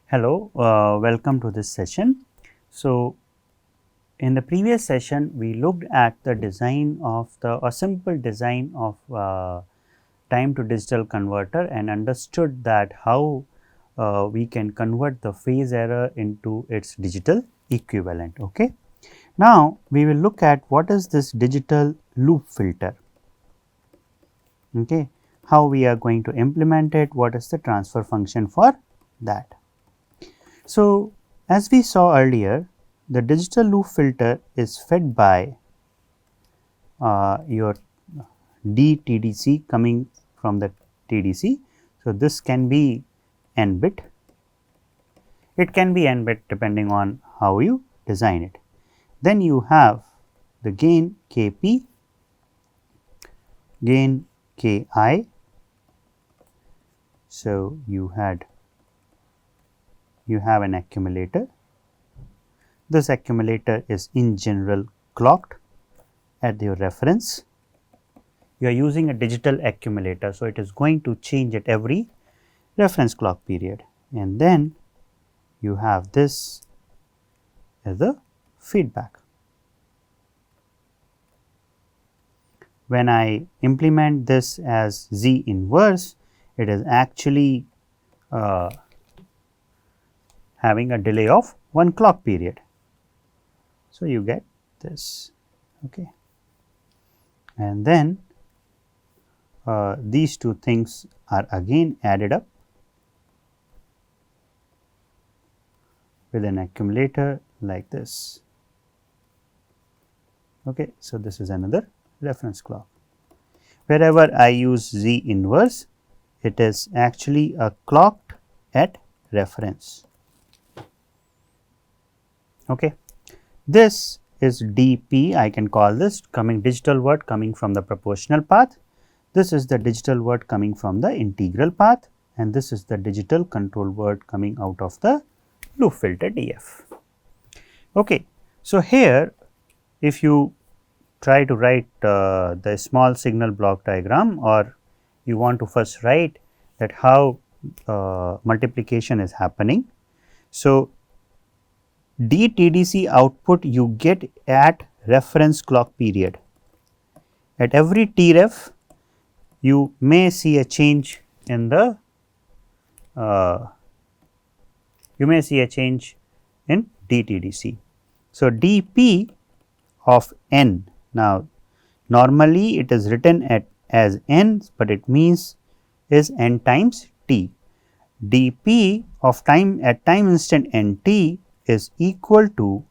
Hello, welcome to this session. So, in the previous session, we looked at the design of a simple design of time to digital converter and understood that how we can convert the phase error into its digital equivalent. Okay. Now, we will look at what is this digital loop filter. Okay. How we are going to implement it, what is the transfer function for that. So, as we saw earlier, the digital loop filter is fed by your DTDC coming from the TDC. So, this can be n bit, it can be n bit depending on how you design it. Then you have the gain Kp, gain Ki. So, you have an accumulator. This accumulator is in general clocked at your reference. You are using a digital accumulator, so it is going to change at every reference clock period, and then you have this as the feedback. When I implement this as Z inverse, it is actually having a delay of 1 clock period. So, you get this, okay. And then these two things are again added up with an accumulator like this, okay. So, this is another reference clock. Wherever I use Z inverse, it is actually a clocked at reference, okay. This is dP, I can call this coming digital word coming from the proportional path. This is the digital word coming from the integral path, and this is the digital control word coming out of the loop filter df. Okay. So, here if you try to write the small signal block diagram, or you want to first write that how multiplication is happening. So, DTDC output you get at reference clock period. At every Tref, you may see a change in the DTDC. So, dP of n, now normally it is written as n, but it means is n times t. dP of time at time instant n t is equal to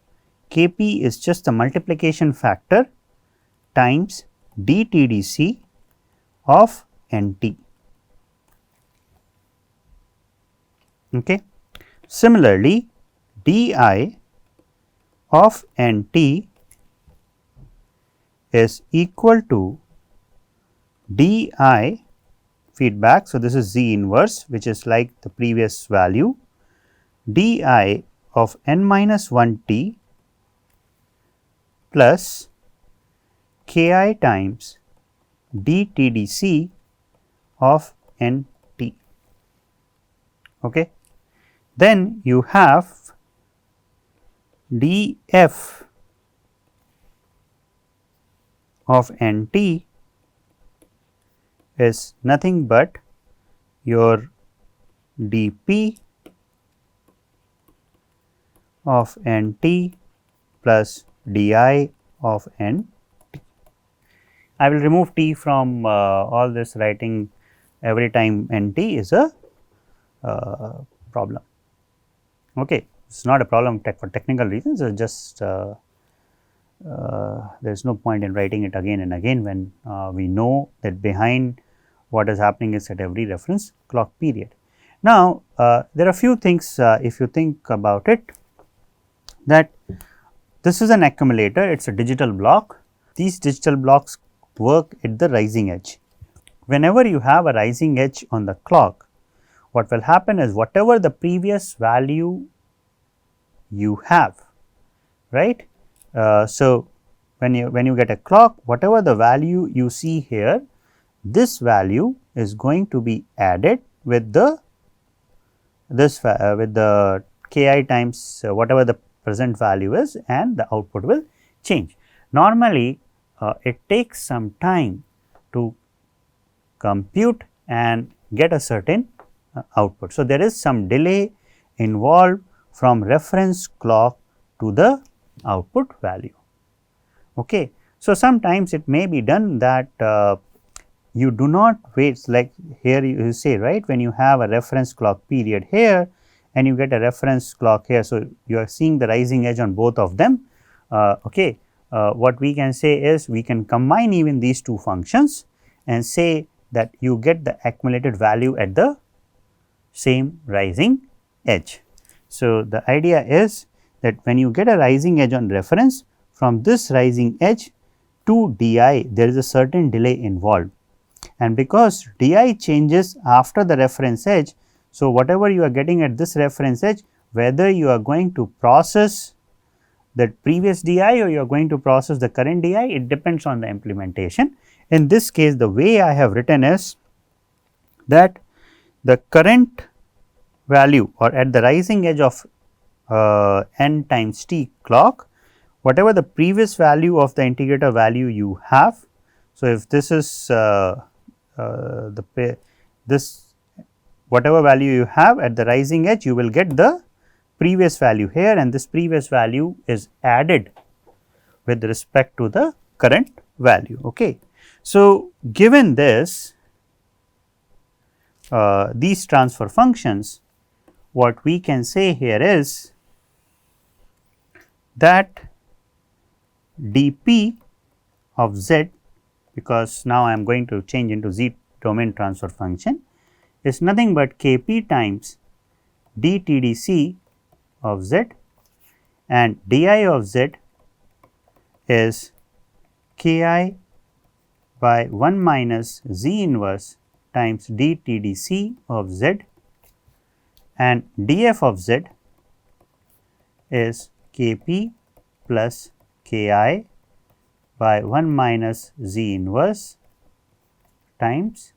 Kp is just the multiplication factor times DTDC of Nt. Okay. Similarly, Di of Nt is equal to Di feedback. So, this is Z inverse, which is like the previous value, Di of n minus 1 t plus Ki times DTDC of n t. Okay. Then you have dF of n t is nothing but your dP of n t plus di of n t. I will remove t from all this writing every time n t is a problem. Okay. It is not a problem for technical reasons, it is just there is no point in writing it again and again when we know that behind what is happening is at every reference clock period. Now, there are a few things if you think about it, that this is an accumulator, it is a digital block. These digital blocks work at the rising edge. Whenever you have a rising edge on the clock, what will happen is whatever the previous value you have, right. So, when you get a clock, whatever the value you see here, this value is going to be added with the this with the ki times whatever the present value is, and the output will change. Normally it takes some time to compute and get a certain output. So, there is some delay involved from reference clock to the output value. Okay. So, sometimes it may be done that you do not wait, like here you say, right, when you have a reference clock period here and you get a reference clock here. So, you are seeing the rising edge on both of them. Okay. What we can say is we can combine even these two functions and say that you get the accumulated value at the same rising edge. So, the idea is that when you get a rising edge on reference, from this rising edge to di there is a certain delay involved, and because di changes after the reference edge. So, whatever you are getting at this reference edge, whether you are going to process that previous di or you are going to process the current di, it depends on the implementation. In this case, the way I have written is that the current value or at the rising edge of n times t clock, whatever the previous value of the integrator value you have. So, if this is this whatever value you have at the rising edge, you will get the previous value here, and this previous value is added with respect to the current value. Okay. So, given this these transfer functions, what we can say here is that dp of z, because now I am going to change into z domain transfer function, is nothing but kp times dTdc of z, and di of z is ki by 1 minus z inverse times dTdc of z, and df of z is kp plus ki by 1 minus z inverse times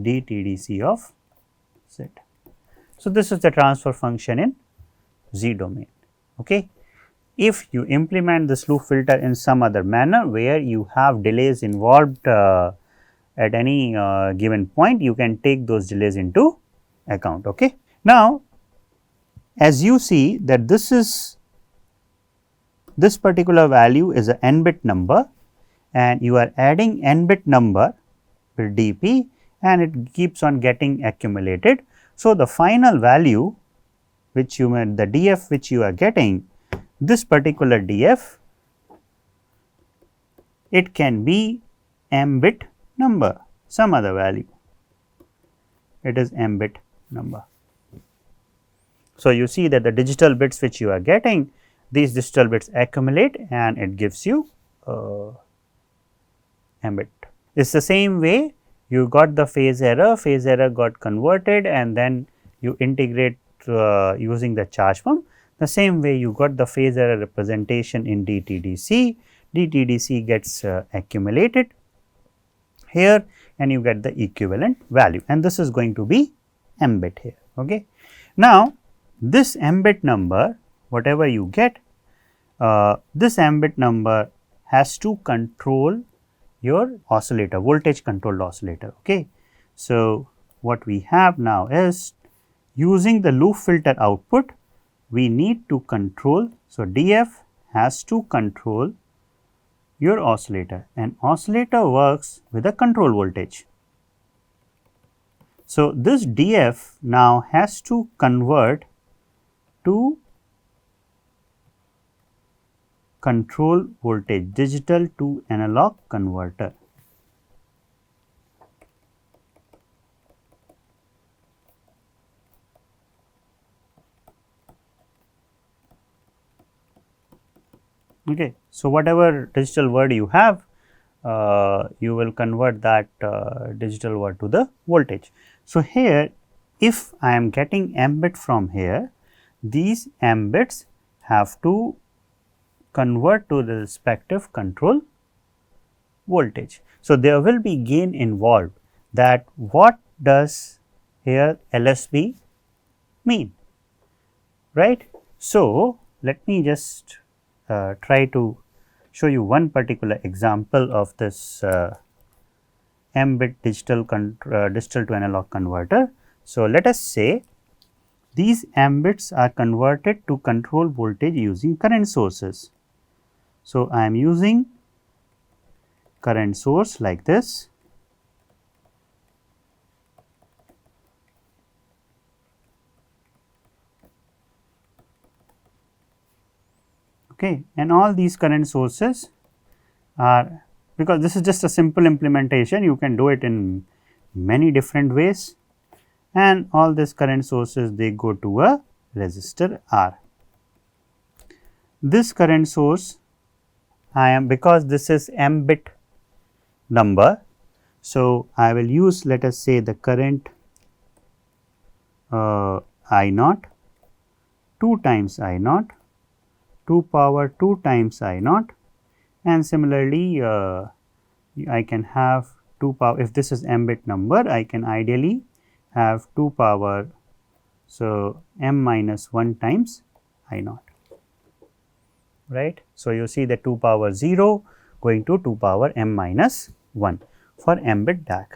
dTdc of z. So, this is the transfer function in z domain. Okay. If you implement this loop filter in some other manner where you have delays involved at any given point, you can take those delays into account. Okay. Now, as you see that this particular value is a n bit number, and you are adding n bit number with dp, and it keeps on getting accumulated. So, the final value which you the df which you are getting, this particular df, it can be m bit number, some other value, it is m bit number. So, you see that the digital bits which you are getting, these digital bits accumulate and it gives you m bit. It is the same way you got the phase error got converted, and then you integrate using the charge pump. The same way you got the phase error representation in dTdc, dTdc gets accumulated here and you get the equivalent value, and this is going to be m bit here. Okay. Now, this m bit number, whatever you get, this m bit number has to control your oscillator, voltage controlled oscillator. Okay. So, what we have now is using the loop filter output, we need to control. So, df has to control your oscillator, and oscillator works with a control voltage. So, this df now has to convert to control voltage, digital to analog converter. Okay. So, whatever digital word you have, you will convert that digital word to the voltage. So, here if I am getting m bit from here, these m bits have to convert to the respective control voltage. So, there will be gain involved, that what does here LSB mean, right. So, let me just try to show you one particular example of this m bit digital to analog converter. So, let us say these m bits are converted to control voltage using current sources. So, I am using current source like this, okay, and all these current sources are, because this is just a simple implementation, you can do it in many different ways, and all these current sources they go to a resistor R. This current source I am, because this is m bit number. So, I will use, let us say, the current I naught 2 times I naught 2 power 2 times I naught, and similarly I can have 2 power, if this is m bit number, I can ideally have 2 power, so m minus 1 times I naught, right. So, you see the 2 power 0 going to 2 power m minus 1 for m bit DAC,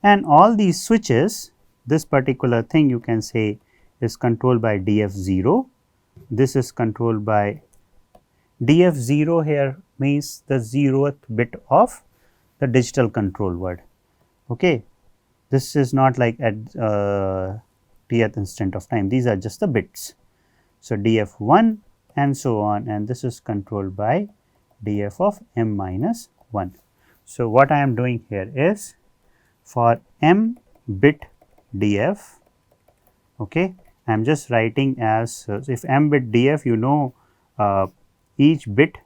and all these switches, this particular thing you can say is controlled by DF0, this is controlled by DF0 here means the 0th bit of the digital control word. Okay. This is not like at tth instant of time, these are just the bits. So, DF1 and so on, and this is controlled by DF of m minus 1. So, what I am doing here is for m bit DF, okay, I am just writing as if m bit DF, you know, each bit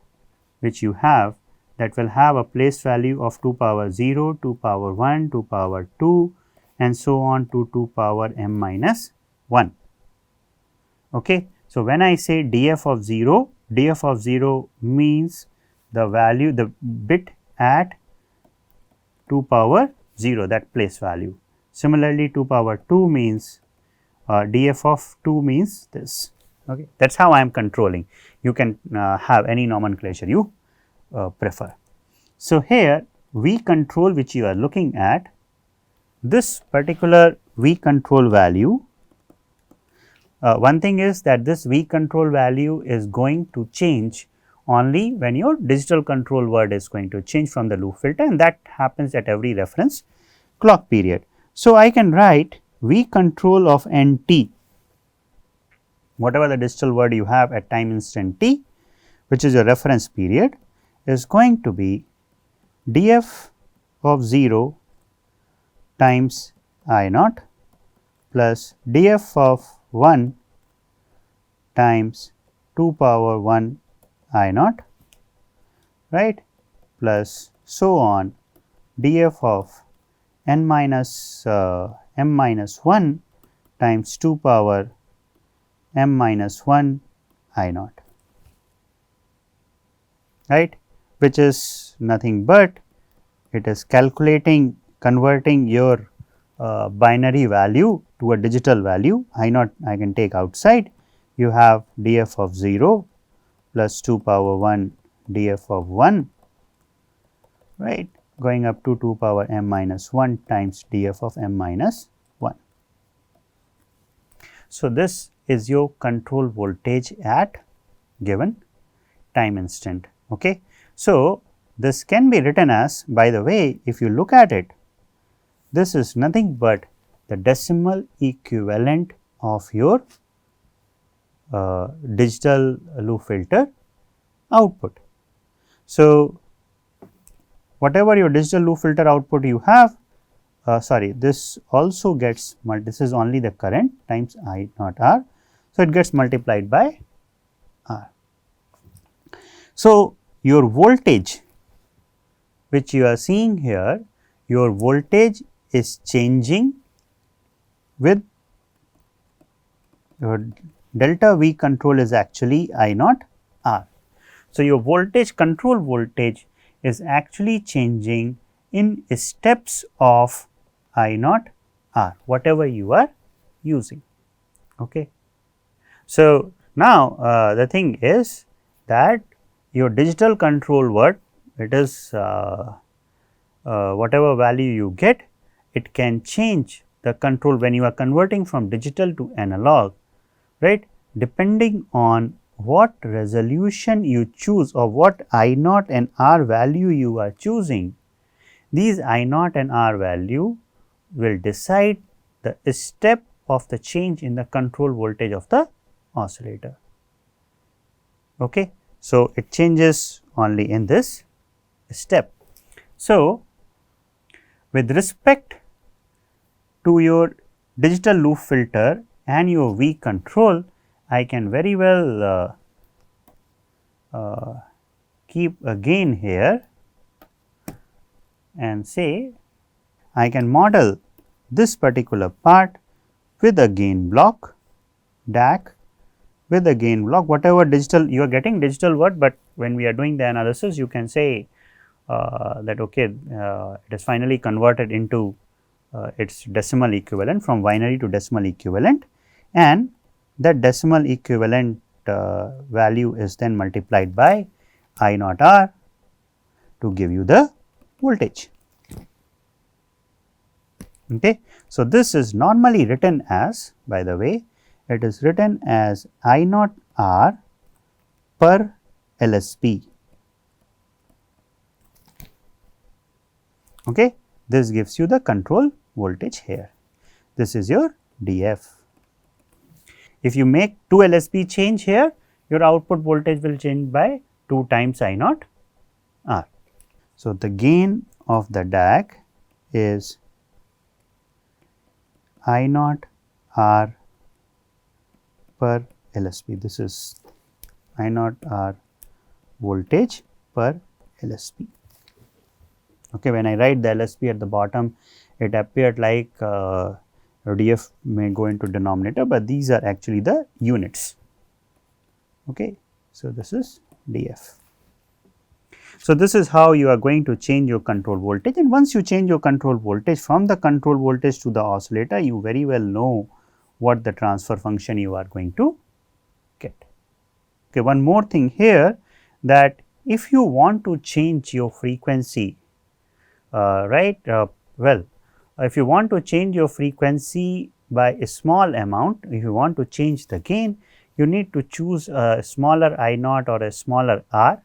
which you have, that will have a place value of 2 power 0, 2 power 1, 2 power 2 and so on to 2 power m minus 1. Okay. So, when I say DF of 0 means the value, the bit at 2 power 0, that place value. Similarly, 2 power 2 means DF of 2 means this. Okay. That is how I am controlling. You can have any nomenclature you prefer. So, here V control which you are looking at, this particular V control value, one thing is that this V control value is going to change only when your digital control word is going to change from the loop filter, and that happens at every reference clock period. So, I can write V control of NT, whatever the digital word you have at time instant t, which is your reference period, is going to be DF of 0 times I naught plus DF of 1 times 2 power 1 I naught, right, plus so on DF of n minus m minus 1 times 2 power m minus 1 I naught, right, which is nothing but it is calculating, converting your binary value to a digital value. I naught I can take outside, you have DF of 0 plus 2 power 1 DF of 1, right, going up to 2 power m minus 1 times DF of m minus 1. So, this is your control voltage at given time instant. Okay. So, this can be written as, by the way, if you look at it, this is nothing but the decimal equivalent of your digital loop filter output. So, whatever your digital loop filter output you have, sorry, this also gets, this is only the current times I naught R. So, it gets multiplied by R. So, your voltage which you are seeing here, your voltage is changing with your delta V control is actually I naught R. So, your voltage control voltage is actually changing in steps of I naught R, whatever you are using. Okay. So, now the thing is that your digital control word, it is whatever value you get, it can change the control when you are converting from digital to analog, right, depending on what resolution you choose or what I naught and R value you are choosing. These I naught and R value will decide the step of the change in the control voltage of the oscillator. Okay. So, it changes only in this step. So, with respect to your digital loop filter and your V control, I can very well keep a gain here and say I can model this particular part with a gain block, DAC with a gain block, whatever digital you are getting digital word, but when we are doing the analysis you can say that okay, it is finally converted into its decimal equivalent from binary to decimal equivalent, and that decimal equivalent value is then multiplied by I naught R to give you the voltage. Okay. So, this is normally written as, by the way, it is written as I naught R per LSB. Okay. This gives you the control voltage here. This is your DF. If you make 2 LSB change here, your output voltage will change by 2 times I naught R. So, the gain of the DAC is I naught R per LSB. This is I naught R voltage per LSB. Okay, when I write the LSB at the bottom, it appeared like DF may go into denominator, but these are actually the units. Okay, so this is DF. So, this is how you are going to change your control voltage, and once you change your control voltage from the control voltage to the oscillator, you very well know what the transfer function you are going to get. Okay, one more thing here, that if you want to change your frequency, well, if you want to change your frequency by a small amount, if you want to change the gain, you need to choose a smaller I naught or a smaller R,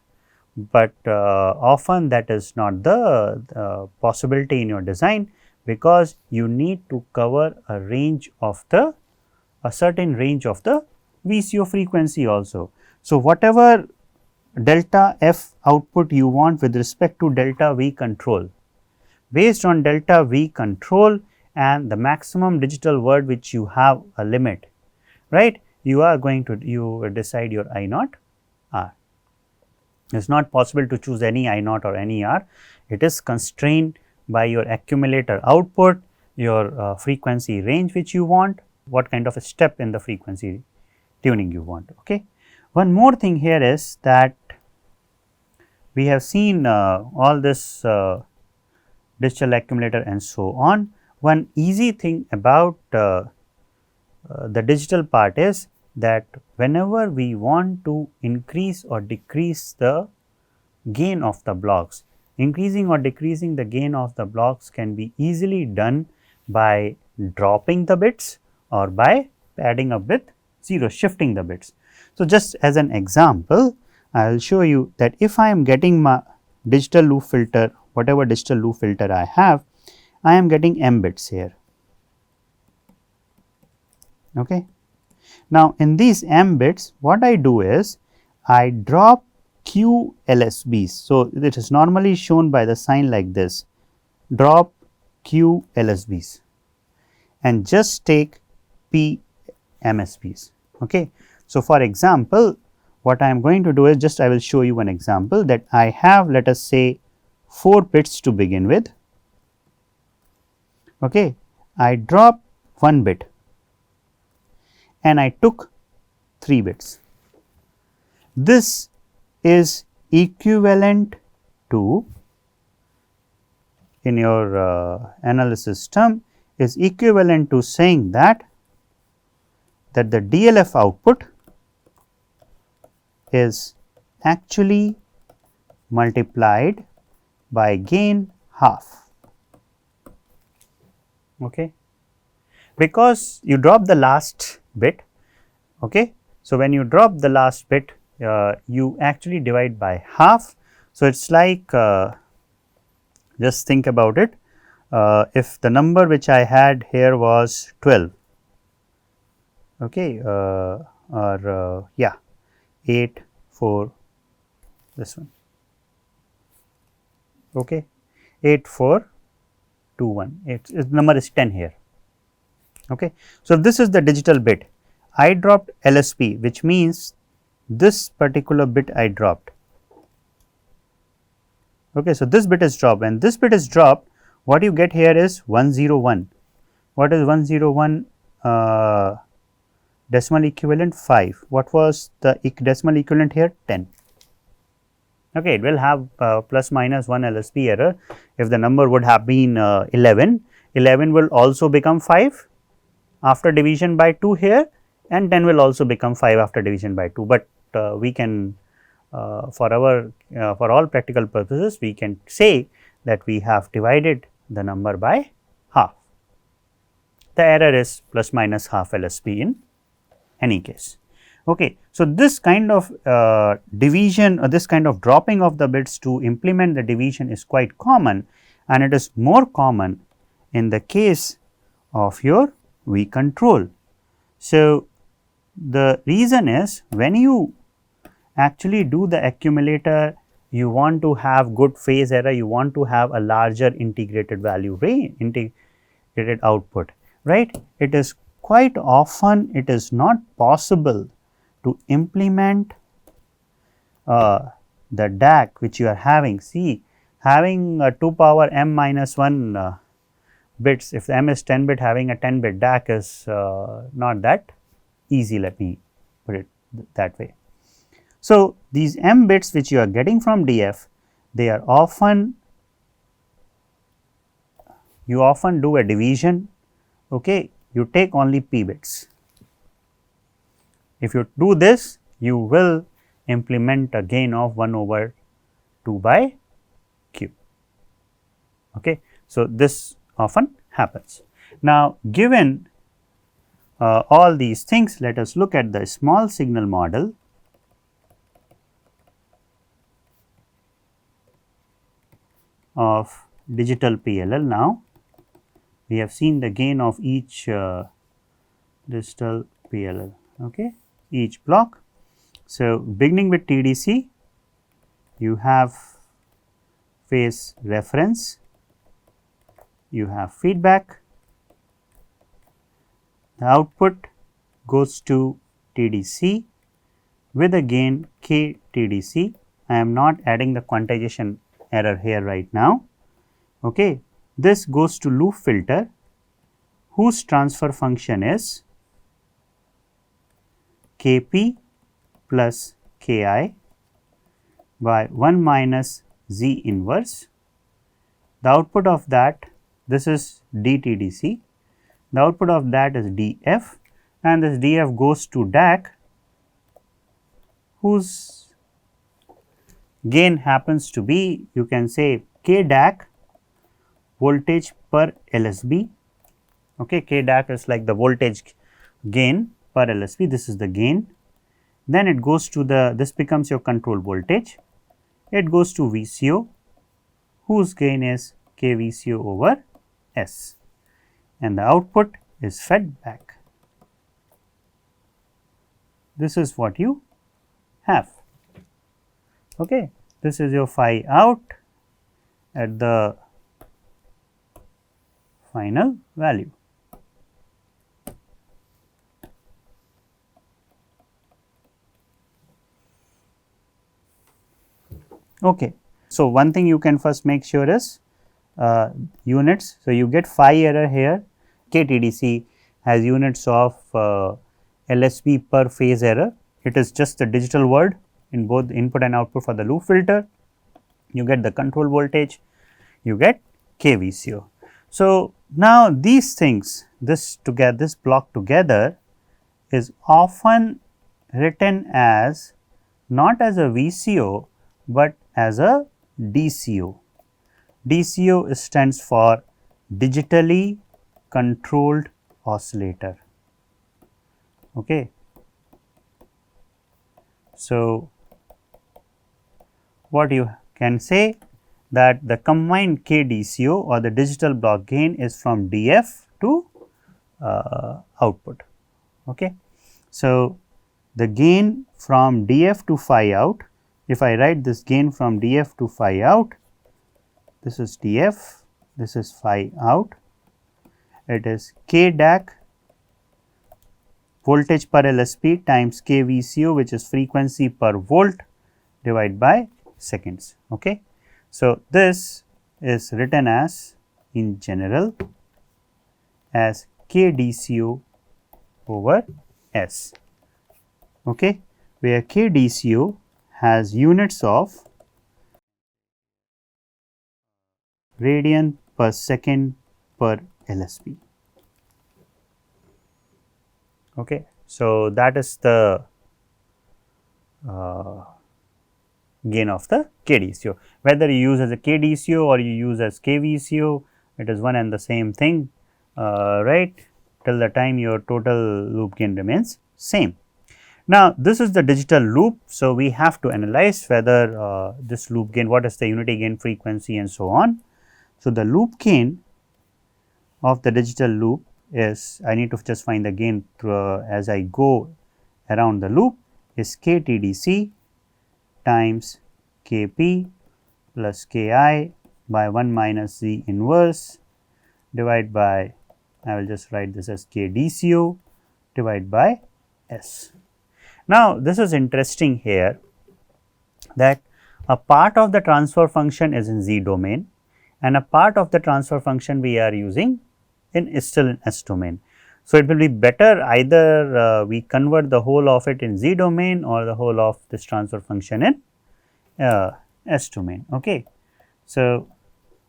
but often that is not the possibility in your design, because you need to cover a range of the certain range of the VCO frequency also. So, whatever delta F output you want with respect to delta V control, based on delta V control and the maximum digital word which you have a limit, right, you are going to decide your I naught R. It is not possible to choose any I naught or any R, it is constrained by your accumulator output, your frequency range which you want, what kind of a step in the frequency tuning you want. Okay. One more thing here is that we have seen all this digital accumulator and so on. One easy thing about the digital part is that whenever we want to increase or decrease the gain of the blocks, increasing or decreasing the gain of the blocks can be easily done by dropping the bits or by adding up with 0, shifting the bits. So, just as an example, I will show you that if I am getting my digital loop filter, whatever digital loop filter I have, I am getting m bits here. Okay. Now, in these m bits, what I do is I drop q LSBs. So, it is normally shown by the sign like this, drop q LSBs, and just take p MSBs. Okay. So, for example, what I am going to do is just I will show you one example, that I have, let us say, 4 bits to begin with. Okay. I drop 1 bit and I took 3 bits. This is equivalent to, in your analysis term, is equivalent to saying that that the DLF output is actually multiplied by gain half, okay, because you drop the last bit. Okay. So, when you drop the last bit, you actually divide by half. So, it is like just think about it, if the number which I had here was 12, okay, or yeah, 8, 4, this one, okay, 8, 4, 2, 1, the number is 10 here. Okay. So, if this is the digital bit, I dropped LSB, which means this particular bit I dropped. Okay. So, this bit is dropped, and this bit is dropped, what you get here is 101. What is 101? Decimal equivalent 5. What was the decimal equivalent here? 10. Okay. It will have plus minus 1 LSB error. If the number would have been 11, 11 will also become 5 after division by 2 here, and 10 will also become 5 after division by 2, but we can for all practical purposes we can say that we have divided the number by half. The error is plus minus half LSB in any case. Okay. So, this kind of division or this kind of dropping of the bits to implement the division is quite common, and it is more common in the case of your V control. So, the reason is when you actually do the accumulator, you want to have good phase error, you want to have a larger integrated value range, integrated output, right. It is quite often it is not possible to implement the DAC which you are having. See, having 2 power m minus 1 bits, if m is 10 bit, having a 10 bit DAC is not that easy, let me put it that way. So, these m bits which you are getting from DF, they are often, you often do a division, okay, you take only p bits. If you do this, you will implement a gain of 1 over 2 by q. Okay. So, this often happens. Now, given all these things, let us look at the small signal model of digital PLL. Now, we have seen the gain of each digital PLL, okay, each block. So, beginning with TDC, you have phase reference, you have feedback, the output goes to TDC with a gain k TDC. I am not adding the quantization error here right now. Okay. This goes to loop filter whose transfer function is Kp plus Ki by 1 minus Z inverse. The output of that, this is dTDC, the output of that is dF, and this dF goes to DAC whose gain happens to be, you can say, K DAC voltage per LSB. Okay, K DAC is like the voltage gain per LSB, this is the gain. Then it goes to the, this becomes your control voltage, it goes to VCO whose gain is K VCO over S, and the output is fed back. This is what you have. Okay. This is your phi out at the final value. Okay. So, one thing you can first make sure is units. So, you get phi error here, KTDC has units of LSB per phase error. It is just the digital word in both input and output for the loop filter. You get the control voltage, you get KVCO. So, now these things, this block together is often written as not as a VCO, but as a DCO. DCO stands for digitally controlled oscillator. Okay. So, what you can say that the combined KDCO or the digital block gain is from DF to output. Okay. So, the gain from DF to phi out, if I write this gain from DF to phi out, this is DF, this is phi out, it is K DAC voltage per LSP times K VCO, which is frequency per volt divided by seconds. Okay. So, this is written as in general as K DCO over S, okay, where K DCO has units of radian per second per LSP. Okay. So, that is the gain of the KDCO. Whether you use as a KDCO or you use as KVCO, it is one and the same thing, right, till the time your total loop gain remains same. Now, this is the digital loop. So, we have to analyze whether this loop gain, what is the unity gain frequency and so on. So, the loop gain of the digital loop is, I need to just find the gain through, as I go around the loop, is KTDC times Kp plus Ki by 1 minus Z inverse divided by, I will just write this as KDCO divided by S. Now, this is interesting here that a part of the transfer function is in Z domain and a part of the transfer function we are using is still in S domain. So, it will be better either we convert the whole of it in Z domain or the whole of this transfer function in S domain. Okay. So,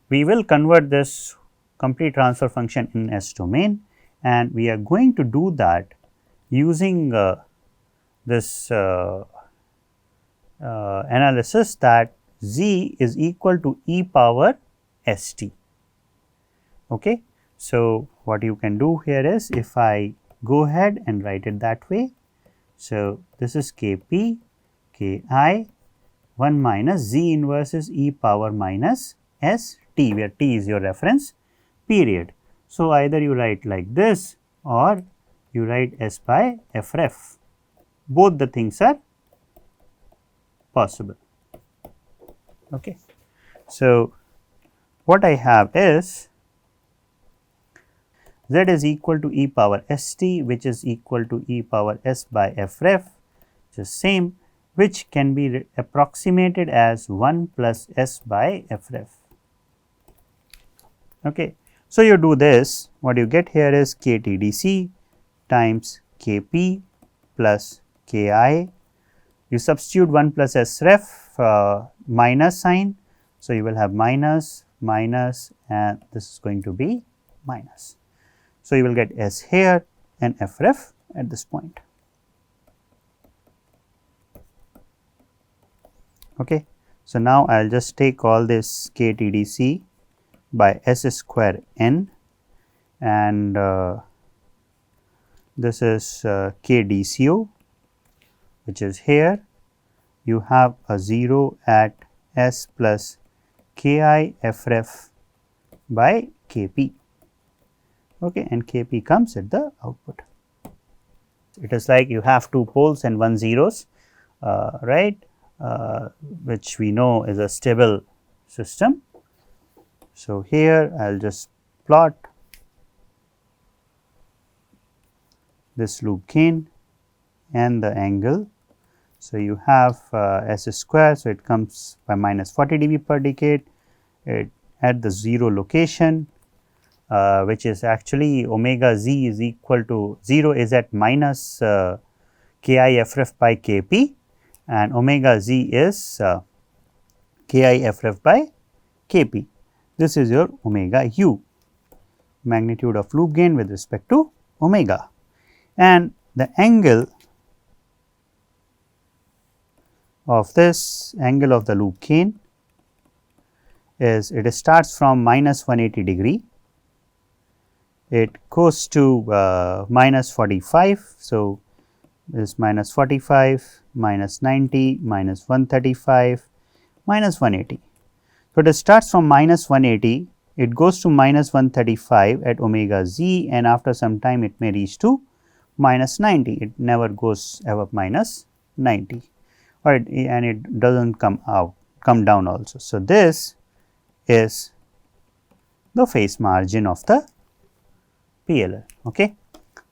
we will convert this complete transfer function in S domain and we are going to do that using this analysis that Z is equal to e power st. Okay. So, what you can do here is if I go ahead and write it that way. So, this is Kp, Ki 1 minus Z inverse is e power minus st, where t is your reference period. So, either you write like this or you write S by f ref, both the things are possible. Okay. So, what I have is Z is equal to e power st, which is equal to e power S by f ref, which is same, which can be approximated as 1 plus S by f ref. Okay. So, you do this, what you get here is KTDC times Kp plus Ki, you substitute 1 plus S ref minus sign. So, you will have minus, minus and this is going to be minus. So, you will get S here and f ref at this point. Okay. So, now I will just take all this KTDC by S square n and this is KDCO, which is here. You have a 0 at S plus Ki f ref by Kp. Okay, and Kp comes at the output. It is like you have 2 poles and 1 zeros, right, which we know is a stable system. So, here I will just plot this loop gain and the angle. So, you have S square. So, it comes by minus 40 dB per decade at the 0 location. Which is actually omega z is equal to 0 is at minus Ki f ref by Kp and omega z is Ki f ref by Kp. This is your omega u, magnitude of loop gain with respect to omega. And the angle of this angle of the loop gain is, it starts from minus 180 degree, it goes to minus 45. So, this minus 45, minus 90, minus 135, minus 180. So, it starts from minus 180, it goes to minus 135 at omega z, and after some time it may reach to minus 90, it never goes above minus 90, or and it does not come down also. So, this is the phase margin of the PLL. Okay.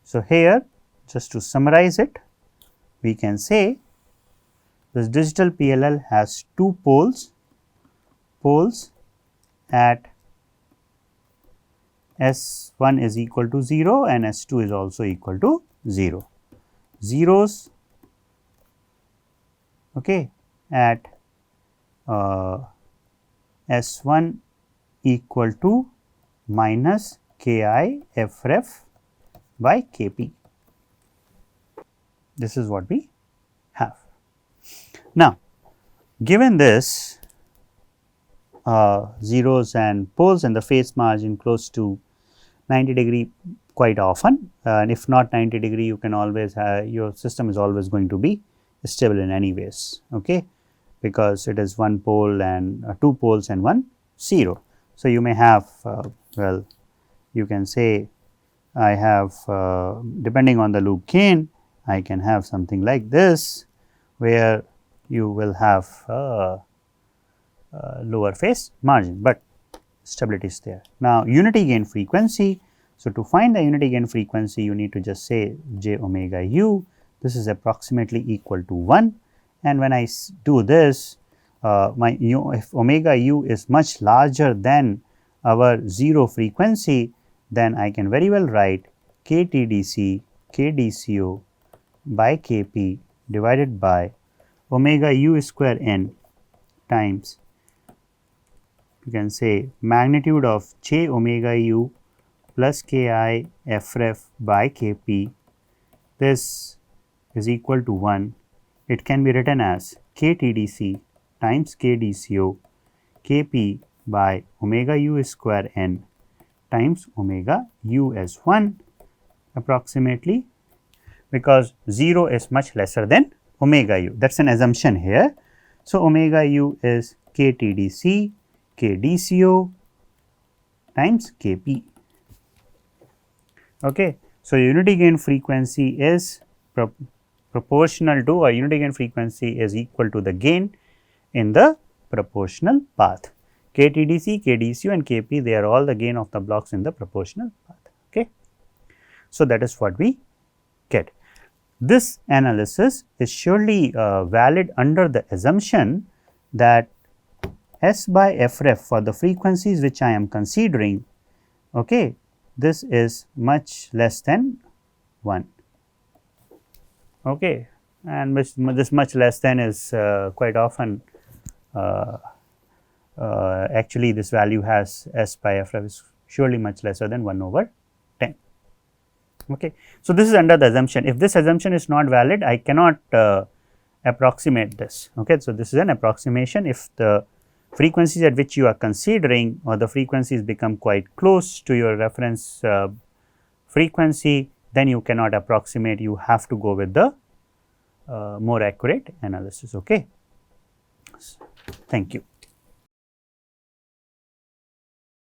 So, here just to summarize it, we can say this digital PLL has two poles at S1 is equal to 0 and S2 is also equal to 0. Zeros, okay, at S1 equal to minus Ki f ref by Kp. This is what we have. Now, given this zeros and poles and the phase margin close to 90 degree quite often, and if not 90 degree, you can always have, your system is always going to be stable in any ways, okay, because it is one pole and two poles and one 0. So, you may have well, you can say I have depending on the loop gain, I can have something like this, where you will have lower phase margin, but stability is there. Now, unity gain frequency. So, to find the unity gain frequency, you need to just say j omega u, this is approximately equal to 1, and when I do this, if omega u is much larger than our 0 frequency, then I can very well write KTDC KDCO by Kp divided by omega u square n times, you can say magnitude of j omega u plus Ki f ref by Kp. This is equal to 1. It can be written as KTDC times KDCO Kp by omega u square n times omega u as 1 approximately, because 0 is much lesser than omega u, that is an assumption here. So, omega u is KTDC KDCO times Kp. Okay. So, unity gain frequency is proportional to, or unity gain frequency is equal to the gain in the proportional path. KTDC, KDCO and Kp, they are all the gain of the blocks in the proportional path. Okay. So, that is what we get. This analysis is surely valid under the assumption that S by f ref for the frequencies which I am considering, okay, this is much less than 1, okay, and this much less than is quite often actually this value has S by f ref is surely much lesser than 1 over 10. Okay. So, this is under the assumption. If this assumption is not valid, I cannot approximate this. Okay. So, this is an approximation. If the frequencies at which you are considering, or the frequencies become quite close to your reference frequency, then you cannot approximate, you have to go with the more accurate analysis. Okay. Thank you.